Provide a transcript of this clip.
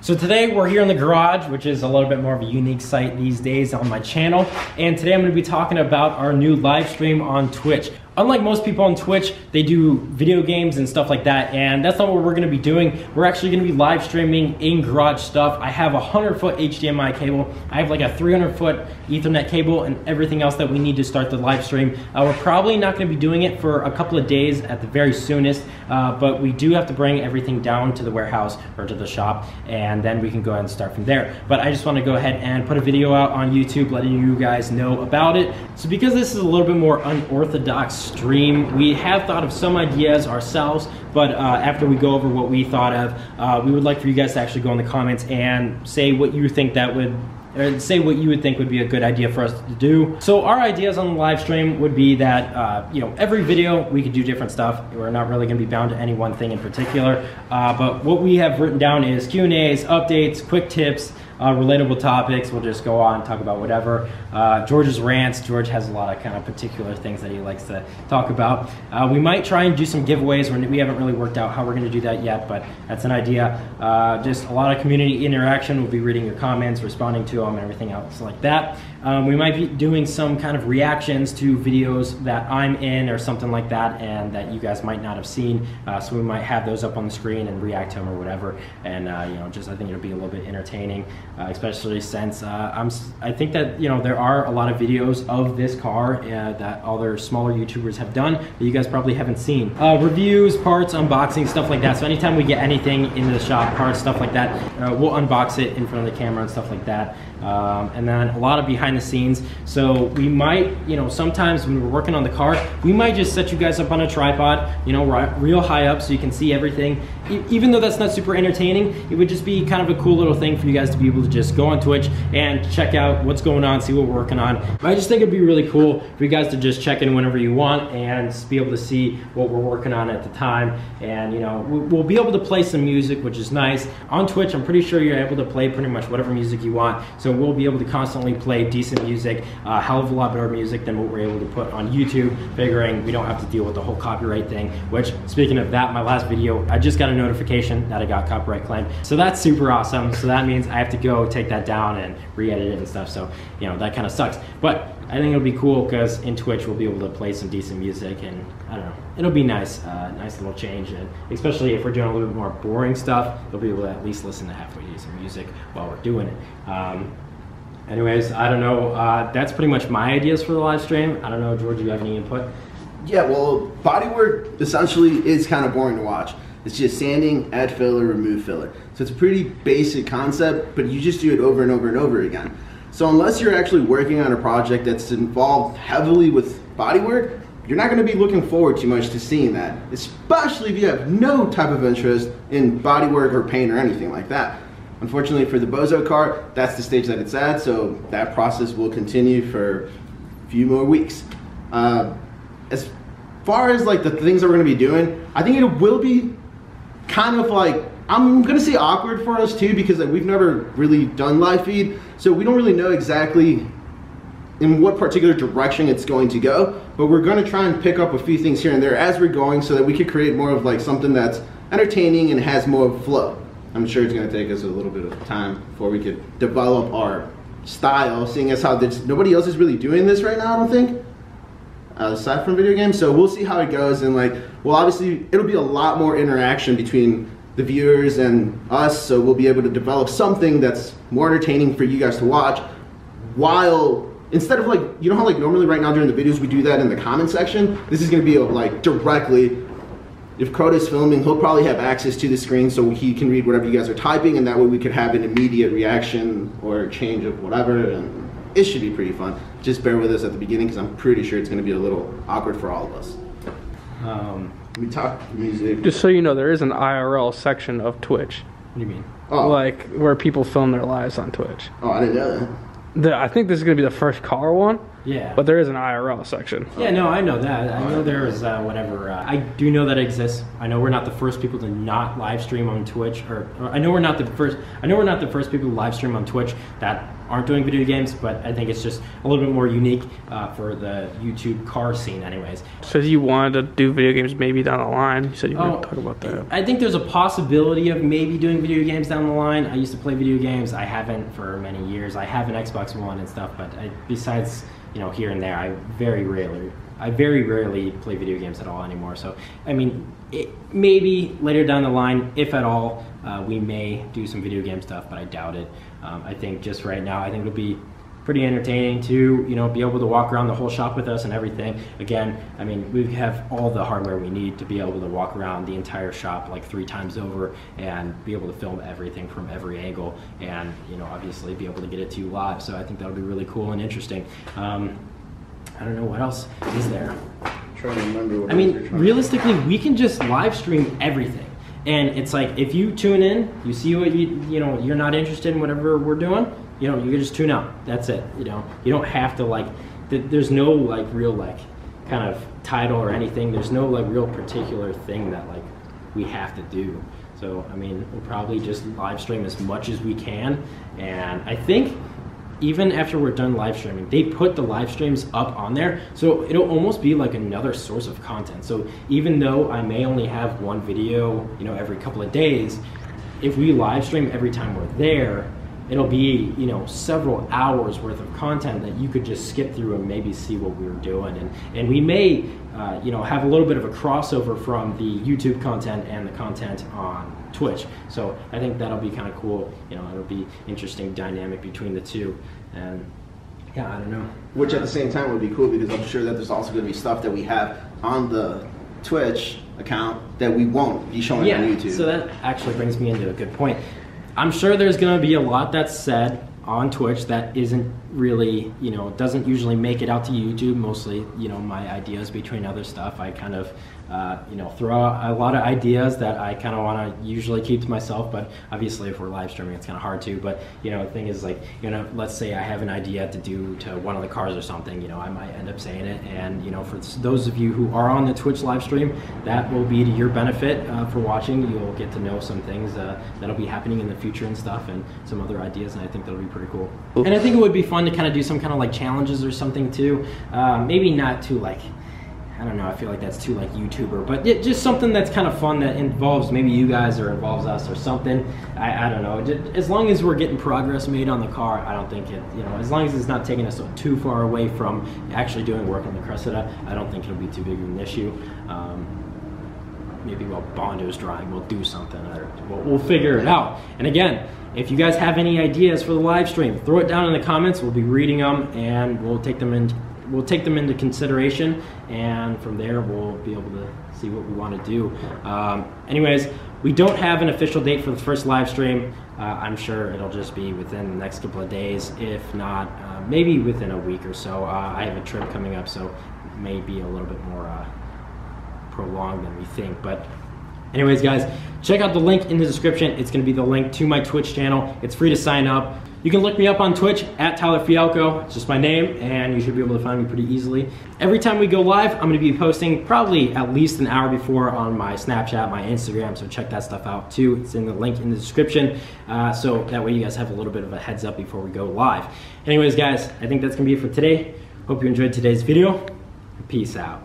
So today we're here in the garage, which is a little bit more of a unique site these days on my channel. And today I'm going to be talking about our new live stream on Twitch. Unlike most people on Twitch, they do video games and stuff like that, and that's not what we're going to be doing. We're actually going to be live streaming in garage stuff. I have a 100-foot HDMI cable. I have like a 300-foot Ethernet cable and everything else that we need to start the live stream. We're probably not going to be doing it for a couple of days at the very soonest, but we do have to bring everything down to the warehouse or to the shop, and then we can go ahead and start from there. But I just want to go ahead and put a video out on YouTube letting you guys know about it. So because this is a little bit more unorthodox stream, we have thought of some ideas ourselves, but after we go over what we thought of, we would like for you guys to actually go in the comments and say what you think that would, or say what you would think would be a good idea for us to do. So our ideas on the live stream would be that, you know, every video we could do different stuff. We're not really gonna be bound to any one thing in particular, but what we have written down is Q&As, updates, quick tips, relatable topics. We'll just go on and talk about whatever. George's rants. George has a lot of kind of particular things that he likes to talk about. We might try and do some giveaways. We haven't really worked out how we're going to do that yet, but that's an idea. Just a lot of community interaction. We'll be reading your comments, responding to them, and everything else like that. We might be doing some kind of reactions to videos that I'm in or something like that, and that you guys might not have seen. So we might have those up on the screen and react to them or whatever. And you know, just I think it'll be a little bit entertaining. Especially since I think that, you know, there are a lot of videos of this car that other smaller YouTubers have done that you guys probably haven't seen. Reviews, parts, unboxing, stuff like that. So anytime we get anything in the shop, parts, stuff like that, we'll unbox it in front of the camera and stuff like that. And then a lot of behind the scenes. So we might, you know, sometimes when we're working on the car, we might just set you guys up on a tripod, you know, real high up so you can see everything. Even though that's not super entertaining, it would just be kind of a cool little thing for you guys to be able to just go on Twitch and check out what's going on, see what we're working on. But I just think it'd be really cool for you guys to just check in whenever you want and be able to see what we're working on at the time. And you know, we'll be able to play some music, which is nice. On Twitch, I'm pretty sure you're able to play pretty much whatever music you want. So we'll be able to constantly play decent music, a hell of a lot better music than what we're able to put on YouTube, figuring we don't have to deal with the whole copyright thing. Which, speaking of that, my last video, I just got a notification that I got copyright claimed. So that's super awesome. So that means I have to go take that down and re-edit it and stuff. So, you know, that kind of sucks. But I think it'll be cool because in Twitch we'll be able to play some decent music, and I don't know, it'll be nice, nice little change. And especially if we're doing a little bit more boring stuff, you'll be able to at least listen to halfway decent music while we're doing it. Anyways, I don't know, that's pretty much my ideas for the live stream. I don't know, George, do you have any input? Yeah, well, bodywork essentially is kind of boring to watch. It's just sanding, add filler, remove filler. So it's a pretty basic concept, but you just do it over and over and over again. So unless you're actually working on a project that's involved heavily with bodywork, you're not going to be looking forward too much to seeing that, especially if you have no type of interest in bodywork or paint or anything like that. Unfortunately for the Bozo car, that's the stage that it's at, so that process will continue for a few more weeks. As far as like the things that we're going to be doing, I think it will be kind of like, I'm going to say awkward for us too, because like, we've never really done live feed, so we don't really know exactly in what particular direction it's going to go, but we're going to try and pick up a few things here and there as we're going so that we could create more of like something that's entertaining and has more flow. I'm sure it's going to take us a little bit of time before we could develop our style, seeing as how nobody else is really doing this right now, I don't think, aside from video games. So we'll see how it goes, and like, well, obviously it'll be a lot more interaction between the viewers and us, so we'll be able to develop something that's more entertaining for you guys to watch, while instead of like, you know how like normally right now during the videos we do that in the comment section, this is going to be like directly, if Crota's filming, he'll probably have access to the screen so he can read whatever you guys are typing, and that way we could have an immediate reaction or change of whatever, and it should be pretty fun. Just bear with us at the beginning because I'm pretty sure it's going to be a little awkward for all of us. We talk music. Just so you know, there is an IRL section of Twitch. What do you mean? Oh. Like where people film their lives on Twitch. Oh, I didn't know that. I think this is going to be the first car one. Yeah. But there is an IRL section. Yeah, no, I know that. I know there is whatever. I do know that it exists. I know we're not the first people to not live stream on Twitch, or I know we're not the first. I know we're not the first people to live stream on Twitch that aren't doing video games, but I think it's just a little bit more unique for the YouTube car scene anyways. So you wanted to do video games maybe down the line. You said you were going to talk about that. I think there's a possibility of maybe doing video games down the line. I used to play video games. I haven't for many years. I have an Xbox One and stuff, but besides, you know, here and there, I very rarely play video games at all anymore. So, I mean, maybe later down the line, if at all, we may do some video game stuff, but I doubt it. I think just right now, I think it'll be pretty entertaining to, you know, be able to walk around the whole shop with us and everything. Again, I mean, we have all the hardware we need to be able to walk around the entire shop like 3 times over and be able to film everything from every angle and, you know, obviously be able to get it to you live. So I think that'll be really cool and interesting. I don't know what else is there. I'm trying to remember what I mean, realistically, we can just live stream everything. And it's like, if you tune in, you see what you know, you're not interested in whatever we're doing, you know, you can just tune out. That's it. You know, you don't have to like, there's no like real like kind of title or anything. There's no like real particular thing that like we have to do. So, I mean, we'll probably just live stream as much as we can. And I think even after we're done live streaming, they put the live streams up on there, so it'll almost be like another source of content. So even though I may only have one video, you know, every couple of days, if we live stream every time we're there, it'll be, you know, several hours worth of content that you could just skip through and maybe see what we were doing. And we may, you know, have a little bit of a crossover from the YouTube content and the content on Twitch. So I think that'll be kind of cool. You know, it'll be interesting dynamic between the two. And yeah, I don't know. Which at the same time would be cool because I'm sure that there's also going to be stuff that we have on the Twitch account that we won't be showing on YouTube. So that actually brings me into a good point. I'm sure there's going to be a lot that's said on Twitch that isn't really, you know, doesn't usually make it out to YouTube. Mostly, you know, my ideas between other stuff. I kind of, you know, throw out a lot of ideas that I kind of want to usually keep to myself, but obviously if we're live streaming, it's kind of hard to. But, you know, the thing is, like, you know, let's say I have an idea to do to one of the cars or something, you know, I might end up saying it. And, you know, for those of you who are on the Twitch live stream, that will be to your benefit for watching. You'll get to know some things that'll be happening in the future and stuff, and some other ideas, and I think that'll be pretty cool. And I think it would be fun to kind of do some kind of like challenges or something too. Maybe not too like, I don't know, I feel like that's too like YouTuber, but just something that's kind of fun that involves maybe you guys or involves us or something. I don't know, as long as we're getting progress made on the car, I don't think it, you know, as long as it's not taking us too far away from actually doing work on the Cressida, I don't think it'll be too big of an issue. Maybe while Bondo's driving, we'll do something, or we'll figure it out. And again, if you guys have any ideas for the live stream, throw it down in the comments. We'll be reading them, and we'll take them into consideration, and from there we'll be able to see what we want to do. Anyways, we don't have an official date for the first live stream. I'm sure it'll just be within the next couple of days, if not maybe within a week or so. I have a trip coming up, so it may be a little bit more prolonged than we think. But anyways, guys, check out the link in the description. It's going to be the link to my Twitch channel. It's free to sign up. You can look me up on Twitch at Tyler Fialko. It's just my name, and you should be able to find me pretty easily. Every time we go live, I'm going to be posting probably at least an hour before on my Snapchat, my Instagram, so check that stuff out too. It's in the link in the description, so that way you guys have a little bit of a heads up before we go live. Anyways, guys, I think that's going to be it for today. Hope you enjoyed today's video. Peace out.